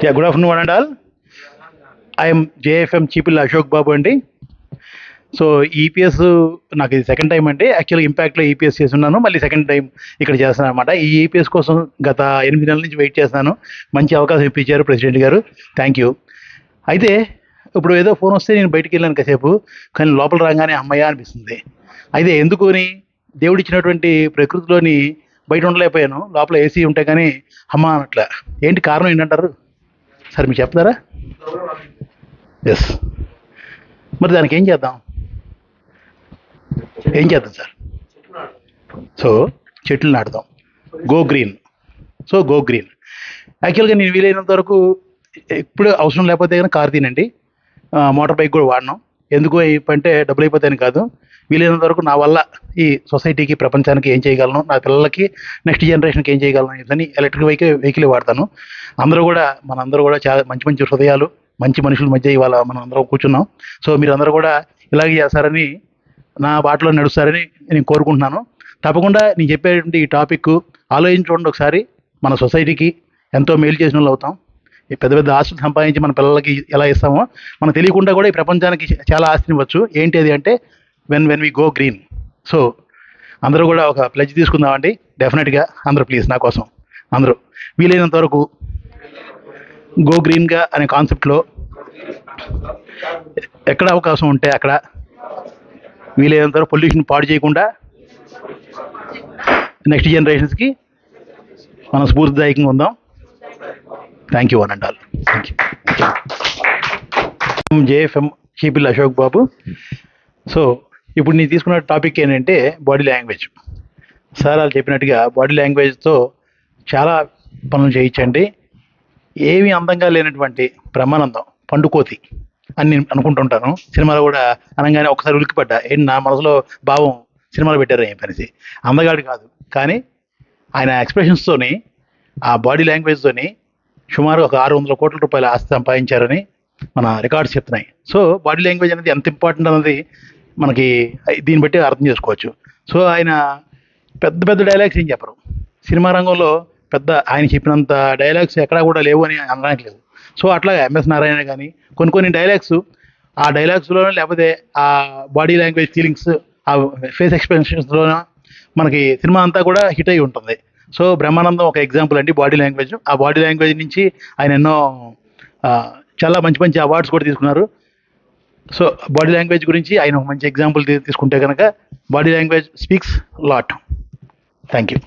Yeah, good afternoon one and all. I'm JFM చీపిల్ అశోక్ బాబు అండి. So EPS నాకు ఇది సెకండ్ టైం అండి. యాక్చువల్గా ఇంపాక్ట్లో ఈపీఎస్ చేస్తున్నాను, మళ్ళీ సెకండ్ టైం ఇక్కడ చేస్తున్నాను అనమాట. ఈ ఈపీఎస్ కోసం గత 8 నెలల నుంచి వెయిట్ చేస్తున్నాను. మంచి అవకాశం ఇప్పించారు ప్రెసిడెంట్ గారు, థ్యాంక్ యూ. అయితే ఇప్పుడు ఏదో ఫోన్ వస్తే నేను బయటికి వెళ్ళాను కాసేపు, కానీ లోపల రాగానే అమ్మయ్య అనిపిస్తుంది. అయితే ఎందుకని దేవుడిచ్చినటువంటి ప్రకృతిలోని బయట ఉండలేకపోయాను, లోపల ఏసీ ఉంటే కానీ అమ్మ అట్లా. ఏంటి కారణం ఏంటంటారు సార్, మీరు చెప్తారా? ఎస్, మరి దానికి ఏం చేద్దాం సార్? సో చెట్లు నాటుదాం, go green. So go green. యాక్చువల్గా నేను వీలైనంత వరకు ఇప్పుడు అవసరం లేకపోతే కానీ కార్ తినండి, మోటార్ బైక్ కూడా వాడినాం. ఎందుకు అంటే డబ్బులు అయిపోతాయని కాదు, వీలైనంత వరకు నా వల్ల ఈ సొసైటీకి, ప్రపంచానికి ఏం చేయగలను, నా పిల్లలకి, నెక్స్ట్ జనరేషన్కి ఏం చేయగలను అని ఎలక్ట్రిక్ వెహికల్ వాడతాను. మనందరూ కూడా చాలా మంచి మంచి హృదయాలు, మంచి మనుషుల మధ్య ఇవాళ మనం అందరం కూర్చున్నాం. సో మీరు అందరూ కూడా ఇలాగే చేస్తారని, నా బాటలో నడుస్తారని నేను కోరుకుంటున్నాను. తప్పకుండా నేను చెప్పేటువంటి ఈ టాపిక్ ఆలోచించుకోండి ఒకసారి. మన సొసైటీకి ఎంతో మేలు చేసిన వాళ్ళు అవుతాం. ఈ పెద్ద పెద్ద ఆస్తులు సంపాదించి మన పిల్లలకి ఎలా ఇస్తామో, మనకు తెలియకుండా కూడా ఈ ప్రపంచానికి చాలా ఆస్తిని ఇవ్వచ్చు. ఏంటి అది అంటే when we go green. So అందరూ కూడా ఒక ప్లెడ్జ్ తీసుకుందామండి, డెఫినెట్గా. అందరూ ప్లీజ్ నా కోసం అందరూ వీలైనంత వరకు గో గ్రీన్గా అనే కాన్సెప్ట్లో ఎక్కడ అవకాశం ఉంటే అక్కడ వీలైనంత వరకు పొల్యూషన్ పాడు చేయకుండా నెక్స్ట్ జనరేషన్స్కి మనం స్ఫూర్తిదాయకంగా ఉందాం. Thank you one and all. Thank you. JFM చీపిల్ అశోక్ బాబు. సో ఇప్పుడు నేను తీసుకున్న టాపిక్ ఏంటంటే బాడీ లాంగ్వేజ్. సార్ వాళ్ళు చెప్పినట్టుగా బాడీ లాంగ్వేజ్తో చాలా పనులు చేయించండి. ఏమీ అందంగా లేనటువంటి బ్రహ్మానందం, పండుకోతి అని నేను అనుకుంటుంటాను. సినిమాలో కూడా అనగానే ఒకసారి ఉలిక్కిపడ్డా, ఏంటి నా మనసులో భావం సినిమాలో పెట్టారు ఏం పనిసి. అందగాడు కాదు, కానీ ఆయన ఎక్స్ప్రెషన్స్తోని, ఆ బాడీ లాంగ్వేజ్తోని సుమారు ఒక 600 కోట్ల రూపాయల ఆస్తి సంపాదించారని మన రికార్డ్స్ చెప్తున్నాయి. సో బాడీ లాంగ్వేజ్ అనేది ఎంత ఇంపార్టెంట్ అన్నది మనకి దీన్ని బట్టి అర్థం చేసుకోవచ్చు. సో ఆయన పెద్ద పెద్ద డైలాగ్స్ ఏం చెప్పరు సినిమా రంగంలో. ఆయన చెప్పినంత డైలాగ్స్ ఎక్కడా కూడా లేవు అని అనడానికి లేదు. సో అట్లాగే ఎంఎస్ నారాయణ కానీ కొన్ని డైలాగ్స్, ఆ డైలాగ్స్లోనే లేకపోతే ఆ బాడీ లాంగ్వేజ్ ఫీలింగ్స్, ఆ ఫేస్ ఎక్స్ప్రెషన్స్లోనే మనకి సినిమా అంతా కూడా హిట్ అయి ఉంటుంది. సో బ్రహ్మానందం ఒక ఎగ్జాంపుల్ అండి బాడీ లాంగ్వేజ్. ఆ బాడీ లాంగ్వేజ్ నుంచి ఆయన ఎన్నో చాలా మంచి మంచి అవార్డ్స్ కూడా తీసుకున్నారు. సో బాడీ లాంగ్వేజ్ గురించి ఆయన ఒక మంచి ఎగ్జాంపుల్ తీసుకుంటే కనుక body language speaks lot. Thank you.